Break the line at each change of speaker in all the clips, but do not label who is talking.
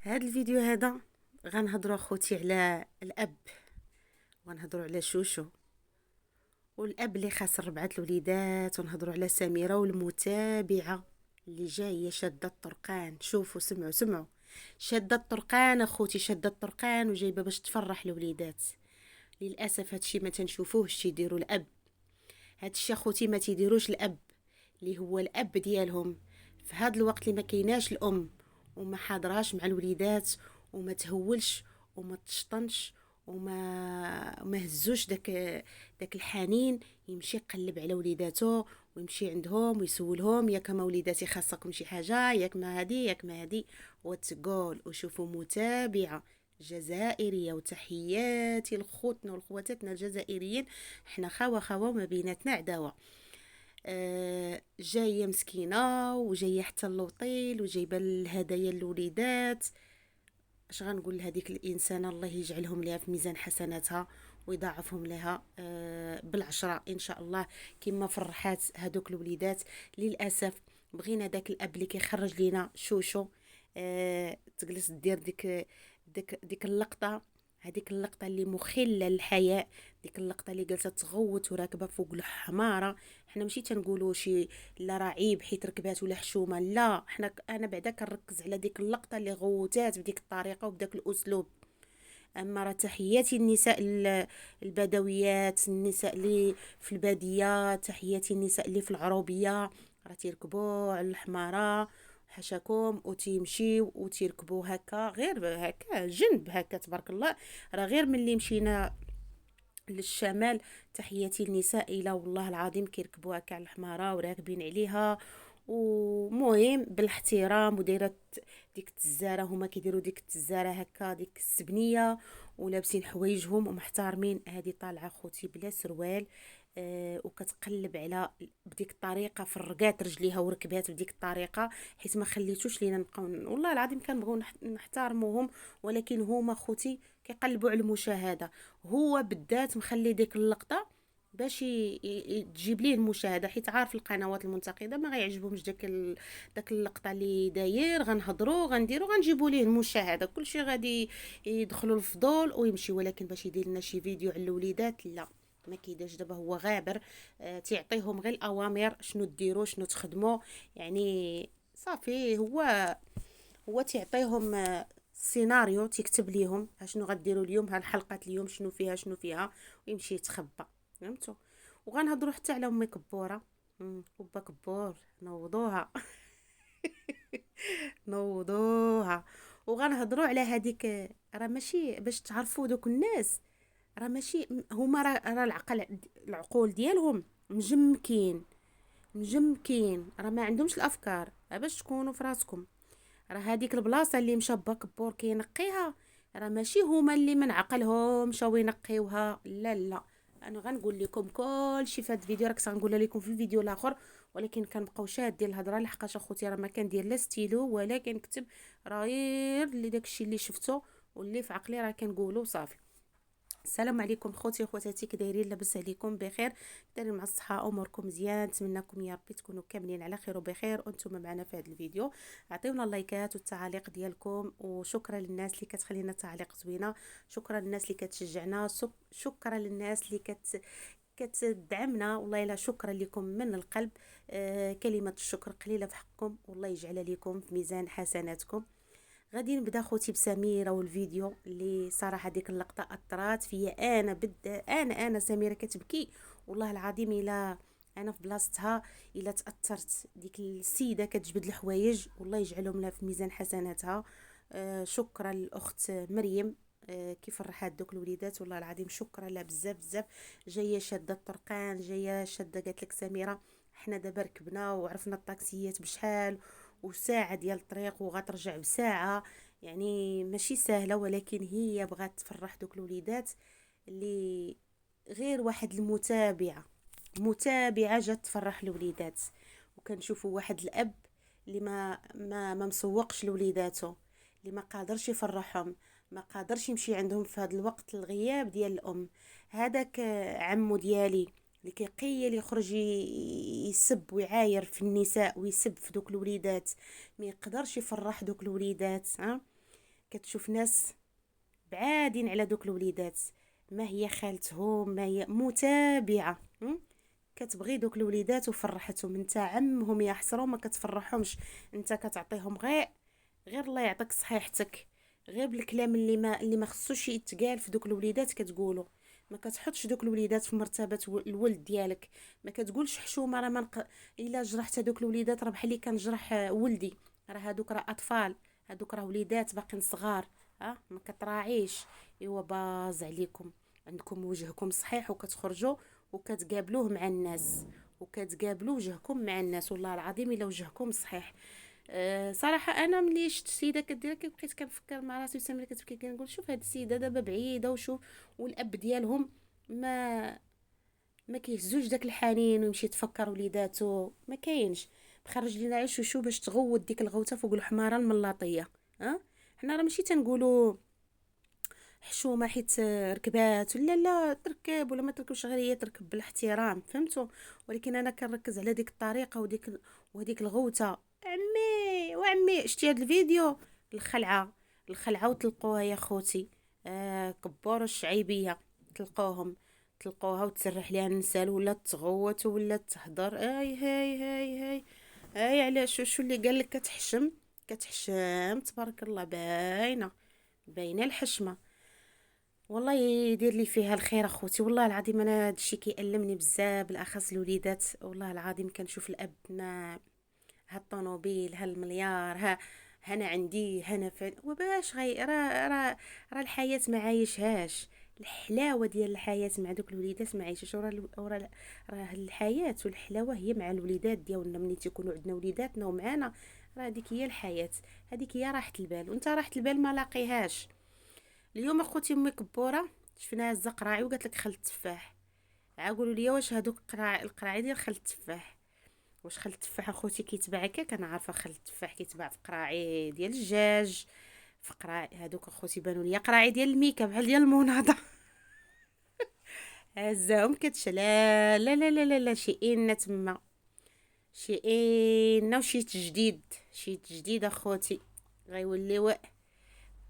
هذا الفيديو هذا غنهضروا اخوتي على الاب، وغنهضروا على شوشو والاب اللي خاسر 4 الوليدات، ونهضروا على سميرة والمتابعه اللي جايه شاده الطرقان. شوفوا سمعوا شاده الطرقان اخوتي، شاده الطرقان وجايبه باش تفرح الوليدات. للاسف هادشي ما تنشوفوهش تيديروا الاب. هادشي اخوتي ما تيديروش الاب اللي هو الاب ديالهم في هذا الوقت اللي ما كايناش الام وما حاضراش مع الوليدات، وما تهولش وما تشطنش وما هزوش داك الحنين، يمشي يقلب على وليداتو ويمشي عندهم ويسولهم ياك ما وليداتي خاصكم شي حاجه، ياك ما هادي ياك ما هادي وتقول. وشوفوا متابعه جزائريه، وتحياتي لخوتنا ولخواتاتنا الجزائريين، حنا خوا وما بيناتنا عداوه. جايه مسكينه وجايه حتى اللوطيل وجايبه الهدايا للوليدات. اش غنقول لهذيك الانسانه؟ الله يجعلهم لها في ميزان حسناتها ويضاعفهم لها بالعشرة ان شاء الله، كما فرحات هذوك الوليدات. للاسف بغينا داك الاب اللي كيخرج لينا شوشو تجلس دير ديك اللقطه، هذيك اللقطه اللي مخله للحياء، ديك اللقطه اللي جالسه تغوت وراكبه فوق الحماره. حنا ماشي تنقولوا شي لا راه عيب حيت ركبات ولا حشومه، لا، انا بعدا كنركز على ديك اللقطه اللي غوتات بديك الطريقه وبداك الاسلوب. اما راه تحياتي النساء البدويات، النساء اللي في الباديه، تحياتي النساء اللي في العروبيه، راه تيركبوا على الحماره حاشاكم وتيمشيو وتيركبوا هكا، غير هكا جنب هكا تبارك الله. راه غير ملي مشينا للشمال، تحياتي النساء الى والله العظيم كيركبوا هكا على الحماره وراكبين عليها، ومهم بالاحترام. ودايره ديك التزاره، هما كيديروا ديك التزاره هكا ديك السبنيه، ولابسين حوايجهم ومحترمين. هذه طالعه خوتي بلا سروال، وكتقلب على بديك الطريقه، فرقات رجليها وركبات بديك الطريقه، حيت ما خليتوش لينا نبقاو والله العظيم كنبغيو نحترموهم، ولكن هما خوتي كيقلبوا على المشاهده. هو بالذات مخلي ديك اللقطه باش تجيب ليه المشاهده، حيت عارف القنوات المنتقده ما غيعجبهمش داك اللقطه اللي داير. غنهضروا غنديروا غنجيبوا ليه المشاهده، كلشي غادي يدخلوا الفضول ويمشي، ولكن باش يدير لنا شي فيديو على الوليدات لا، ما كيداش. دابا هو غابر، تيعطيهم غير الاوامر شنو ديروا شنو تخدموا، يعني صافي. هو تيعطيهم سيناريو، تيكتب ليهم شنو غديروا اليوم، هالحلقه اليوم شنو فيها، ويمشي يتخبى. فهمتوا؟ وغنهضروا حتى على امي كبوره، وبا كبور نوضوها نوضوها. وغنهضروا على هذيك، راه ماشي باش تعرفوا دوك الناس، راه ماشي هما، راه العقول ديالهم مجمكين، راه ما عندهمش الافكار. باش تكونوا في راسكم، راه هذيك البلاصه اللي مشى با كبور كينقيها، راه ماشي هما اللي من عقلهم مشاو ينقيوها، لا لا. انا غنقول لكم كل شيء في هذا الفيديو، راك غنقولها لكم في الفيديو الاخر، ولكن كنبقاو شادين الهضره لحقاش اخوتي راه ما كندير لا ستيلو ولا كنكتب، راه غير اللي داكشي اللي شفتو واللي في عقلي راه كنقولو صافي. السلام عليكم خوتي وخواتاتي، كدايرين؟ لاباس عليكم بخير؟ دايرين مع الصحه؟ اموركم مزيان؟ نتمنىكم يا ربي تكونوا كاملين على خير وبخير وانتم معنا في هذا الفيديو. اعطيونا اللايكات والتعاليق ديالكم، وشكرا للناس اللي كتخلينا تعليق زوينه، شكرا للناس اللي كتشجعنا، شكرا للناس اللي كتدعمنا، والله الا شكرا لكم من القلب. كلمه الشكر قليله في حقكم، والله يجعل لكم في ميزان حسناتكم. غادي نبدا خوتي بسميره والفيديو اللي صراحه ديك اللقطه اثرات فيا انا انا سميره كتبكي، والله العظيم الا انا في بلاصتها الا تاثرت. ديك السيده كتجبد الحوايج، والله يجعلهم لها في ميزان حسناتها. شكرا للاخت مريم، كيف فرحات دوك الوليدات، والله العظيم شكرا لها بزاف بزاف. جايه شاده الطرقان، جايه شاده، قالت لك سميره حنا دابا ركبنا وعرفنا الطاكسيات بشحال وساعه ديال الطريق وغترجع بساعه، يعني ماشي سهله، ولكن هي بغات تفرح دوك الوليدات اللي غير واحد متابعه جات تفرح الوليدات. وكنشوفوا واحد الاب اللي ما مسوقش لوليداتو، اللي ما قادرش يفرحهم، ما قادرش يمشي عندهم في هذا الوقت الغياب ديال الام. هذاك عمو ديالي اللي كيقيل يخرج يسب ويعاير في النساء ويسب في دوك الوليدات، ما يقدرش يفرح دوك الوليدات. ها كتشوف ناس بعادين على دوك الوليدات، ما هي خالتهم، ما هي متابعه، كتبغي دوك الوليدات وفرحتهم. انت عمهم يا حسره ما كتفرحهمش، انت كتعطيهم غير الله يعطيك صحيحتك، غير بالكلام اللي ما خصوش يتقال في دوك الوليدات كتقولوا. ما كتحطش دوك الوليدات في مرتبه الولد ديالك، ما كتقولش حشومه راه الا جرحت هذوك الوليدات راه بحال اللي كنجرح ولدي، راه هذوك راه اطفال، هذوك راه وليدات باقيين صغار. ما كتراعيش. ايوا باز عليكم، عندكم وجهكم صحيح وكتخرجوا وكتقابلوه مع الناس، وكتقابلوا وجهكم مع الناس، والله العظيم الا وجهكم صحيح. صراحه انا ملي شفت السيده كدير بقيت كنفكر مع راسي وسامره كتبكي، كنقول شوف هاد السيده دابا بعيده وشوف، والاب ديالهم ما كيهزوش داك الحنين ويمشي يتفكر وليداتو، ما كاينش. بخرج لينا غير شوشو باش تغوت ديك الغوته فوق الحماره الملاطيه. حنا راه ماشي تنقولوا حشومه حيت ركبات ولا لا تركب ولا ما تركبش، غير هي تركب بالاحترام، فهمتوا؟ ولكن انا كنركز على ديك الطريقه وديك الغوته. وعمي شتي هاد الفيديو؟ الخلعه، وتلقوها يا خوتي. كبار الشعيبيه تلقوها وتسرح ليها النسال، ولا تغوت ولا تهضر. هاي على شو اللي قال لك كتحشم تبارك الله، باينه الحشمه. والله يدير لي فيها الخير اخوتي، والله العظيم انا هادشي كيألمني بزاف، بالاخص الوليدات. والله العظيم كنشوف الاب ما هالطوموبيل هالمليار انا عندي هنا فين، وباش غي راه الحياه ما عايشهاش، الحلاوه ديال الحياه مع دوك الوليدات ما عايشش. راه الحياه والحلاوه هي مع الوليدات ديالنا، ملي تيكونوا عندنا وليداتنا ومعانا، راه هذيك هي الحياه، هذيك هي راحه البال. وانت راحه البال ما لاقيهاش. اليوم اخوتي امي كبوره شفناها هزه قراعي وقالت لك خل التفاح. عاقولوا لي واش هذوك القراعي ديال خل التفاح، واش خل التفاح اخوتي كيتباع هكا؟ كنعرفها خل التفاح كيتباع في قراعي ديال الدجاج، في قراعي هذوك اخوتي بانوا لي قراعي ديال الميكا بحال ديال المناضه. هزاهم كتشلا لا لا لا لا لا شي إنا تما، شي إنا وشي تجديد، شي تجديد اخوتي غيوليو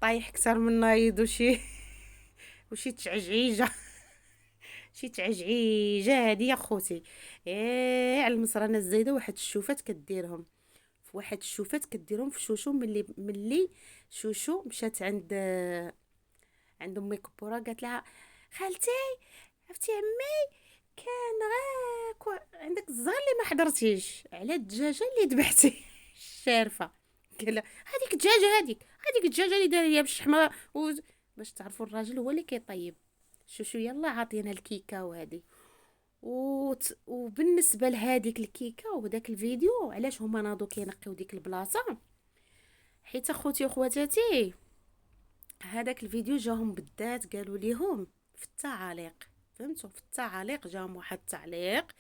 طايح كثر من نايض وشي تعجعيجه. شي تعجعيجه هادي يا خوتي. على المصرانه الزايده واحد الشوفات كديرهم، في واحد الشوفات كديرهم في شوشو. ملي شوشو مشات عند امي كبوره قالت لها خالتي عرفتي عمي كان عندك الزهر اللي ما حضرتيش على الدجاجه اللي ذبحتي. الشارفه. قال لها هذيك الدجاجه، هذيك الدجاجه اللي دايره هي بالشحمه باش تعرفوا الراجل هو اللي كيطيب. شوشو يلا عاطينا الكيكه وهذه وبالنسبه لهذيك الكيكه وداك الفيديو، علاش هما ناضوا كينقيو ديك البلاصه؟ حيت اخوتي وخواتاتي هذاك الفيديو جاهم بالذات قالوا ليهم في التعاليق، فهمتوا؟ في التعاليق جاهم واحد التعليق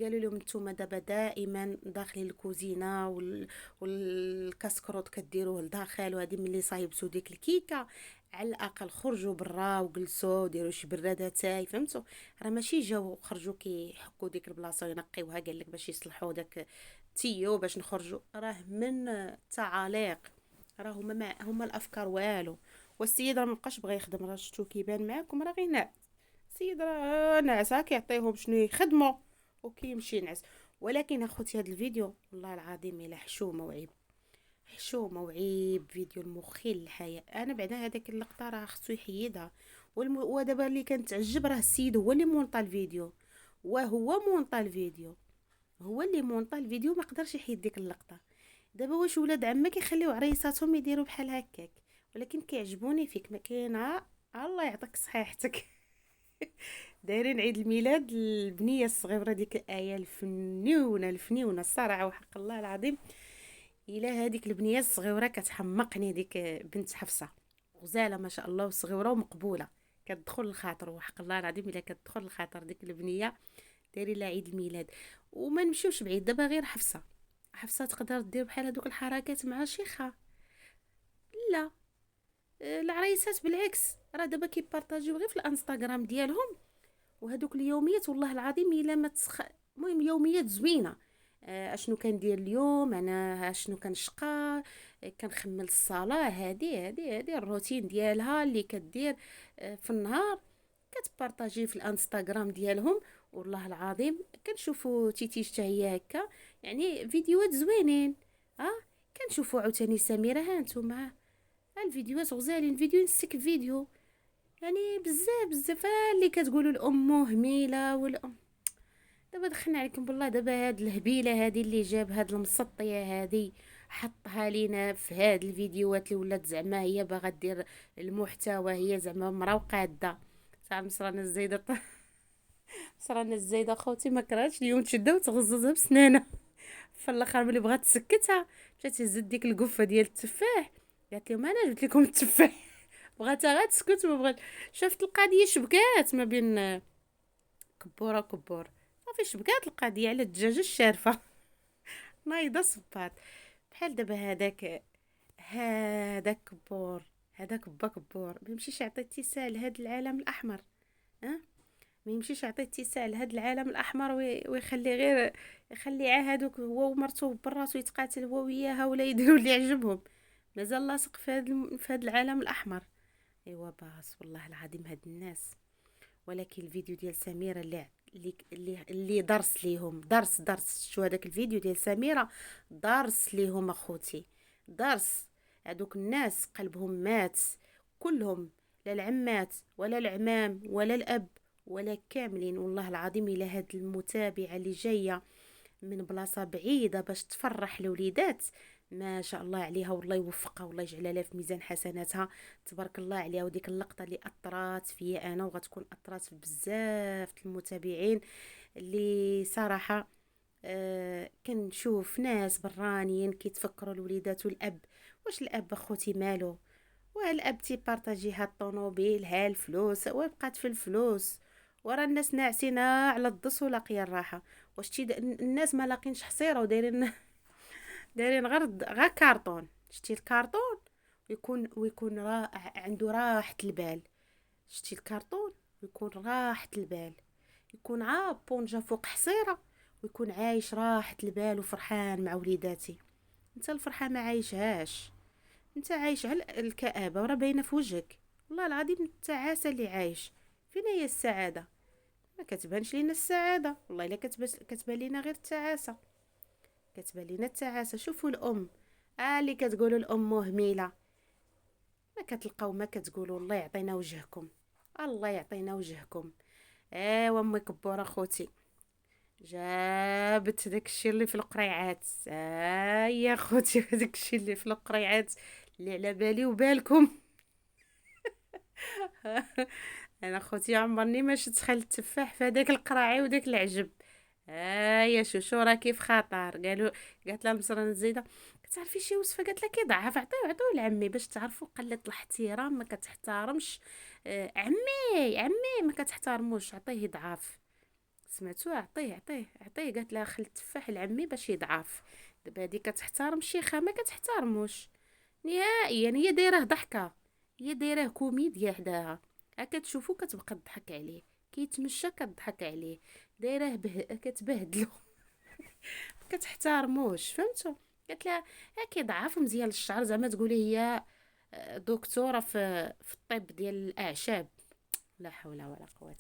قالوا لهم نتوما دابا دائما داخلين الكوزينه والكاسكروط كديروه لداخل، وهذه ملي صايبتو ديك الكيكه على الاقل خرجوا برا وجلسوا ديروا شي برادة تاي، فهمتوا؟ راه ماشي جاو خرجوا كيحكوا ديك البلاصه وينقيوها قال لك باش يصلحوا داك تيو باش نخرجوا، راه من التعاليق، راه هما الافكار والو. والسيد راه مابقاش بغى يخدم، راه شفتو كيبان معاكم راه غير ناعس. السيد راه ناعس، كيعطيهم شنو يخدموا وكيمشي ينعس. ولكن اخوتي هذا الفيديو والله العظيم الا حشومه وعيب، حشومه وعيب، فيديو المخيل الحياة. انا بعدا هذاك اللقطه راه خصو يحيدها. ودابا اللي كنتعجب راه السيد هو اللي مونطا الفيديو، وهو مونطا الفيديو، هو اللي مونطا الفيديو، ما قدرش يحيد ديك اللقطه. دابا واش ولاد عمك يخليو عريساتهم يديروا بحال هكاك؟ ولكن كيعجبوني فيك ما كاينه. الله يعطيك صحيحتك. دايرين عيد الميلاد البنيه الصغيره ديك الايه الفنيونه الصراحه وحق الله العظيم الا هذيك البنيه الصغيره كتحمقني، ديك بنت حفصه غزاله ما شاء الله وصغيره ومقبوله، كتدخل الخاطر وحق الله العظيم الا كتدخل الخاطر ديك البنيه. دايرين لها عيد الميلاد. وما نمشيوش بعيد، دابا غير حفصه تقدر دير بحال هذوك الحركات مع شيخه؟ لا. العريسات بالعكس راه دابا كيبارطاجيو غير في الانستغرام ديالهم، وهذوك اليوميات والله العظيم الا ما المهم يوميات زوينه، اشنو كندير اليوم، انا اشنو كنشقى، كنخمل الصلاه. هذه الروتين ديالها اللي كدير في النهار، كتبارطاجي في الانستغرام ديالهم. والله العظيم كنشوفوا تيتيش حتى هي هكا، يعني فيديوهات زوينين. اه كنشوفوا عاوتاني سميره، ها نتوما الفيديوهات غزالين، فيديو نسك فيديو، يعني بزاف بزاف. اللي كتقولوا الام مهمله والام، دابا دخلنا عليكم بالله. دابا هاد الهبيله هادي اللي جاب هاد المسطيه هادي، حطها لينا في هاد الفيديوهات اللي ولات زعما هي باغا دير المحتوى، هي زعما مرا وقاده. صافي مصرانا الزايده مصرانا الزايده خوتي، ما كرهتش اليوم تشدها وتغززها بسنانها. في الاخر ملي بغات تسكتها، مشات هزت ديك القفه ديال التفاح، قالت لهم انا جبت لكم التفاح. بغاتها غير تسكت، ما بغات. شافت القضيه شبكات ما بين كبوره وكبور، صافي شبكات القضيه على الدجاجه الشارفه. نايضه صبات. بحال دابا هذاك كبور، هذاك با كبور ما يمشيش يعطي اتساع لهاد العالم الاحمر. ها ما يمشيش يعطي اتساع لهاد العالم الاحمر، ويخلي غير، يخلي عا هادوك هو ومرتو براسو يتقاتل هو وياها، ولا يديروا اللي يعجبهم. مازال لاصق في هاد العالم الاحمر. ايوا باس والله العظيم هاد الناس. ولكن الفيديو ديال سميرة اللي درس ليهم، درس شو هذاك الفيديو ديال سميرة، درس ليهم اخوتي، درس. هذوك الناس قلبهم مات كلهم، لا العمات ولا العمام ولا الاب ولا كاملين. والله العظيم الا هاد المتابعة اللي جاية من بلاصه بعيده باش تفرح الوليدات، ما شاء الله عليها، والله يوفقها والله يجعلها لها في ميزان حسناتها. تبارك الله عليها. وديك اللقطه اللي اثرت فيا انا، وغتكون اثرت في بزاف المتابعين اللي صراحه كنشوف ناس برانيين كيتفكروا الوليدات والاب. واش الاب اخوتي مالو؟ والاب تيبارطاجي هاد الطوموبيل، ها الفلوس وبقات في الفلوس. ورا الناس ناعسين على الضص ولاقيه الراحه. واش الناس ما لاقينش حصيره ودايرين دايرين غير كارطون. شتي الكارطون ويكون عنده راحه البال. شتي الكارطون ويكون راحه البال، يكون عاب بونجا فوق حصيره، ويكون عايش راحه البال وفرحان مع وليداتي. انت الفرحه ما عايشهاش، انت عايش على الكآبة ورا باينه في وجهك. والله العظيم التعاسة اللي عايش. فين هي السعادة؟ ما كتبانش لينا السعادة، والله الا كتبان لينا غير التعاسة. كتبان لينا التعاسة. شوفوا الام، اللي كتقولوا الام مهملة، ما كتلقاو ما كتقولوا الله يعطينا وجهكم، الله يعطينا وجهكم. ايوا امي كبوره خوتي جابت داكشي اللي في القريعات. يا خوتي داكشي اللي في القريعات اللي على بالي وبالكم. انا خوتي عمرني ما شفت خل التفاح في هذاك القراعي وداك العجب. يا شو راه كيف خطر. قالت لها المصرانه الزايده كتعرفي شي وصفه؟ قالت لها كيضعف، عطوه لعمي باش تعرفوا قله الاحترام، ما كتحترمش. عمي ما كتحترموش، عطيه يضعف. سمعتوا؟ عطيه. قالت لها خل التفاح لعمي باش يضعف. دابا هادي كتحترم شيخه، ما كتحترموش نهائيا. هي دايره ضحكه، هي دايره كوميديا حداها. هكا تشوفو كتبقى تضحك عليه، كيتمشى كتضحك عليه، دايره كتبهدلو. ما كتحترموش، فهمتوا؟ قالت لها كيضعف مزيان الشعر، زعما تقولي هي دكتوره في الطب ديال الاعشاب. لا حول ولا قوه.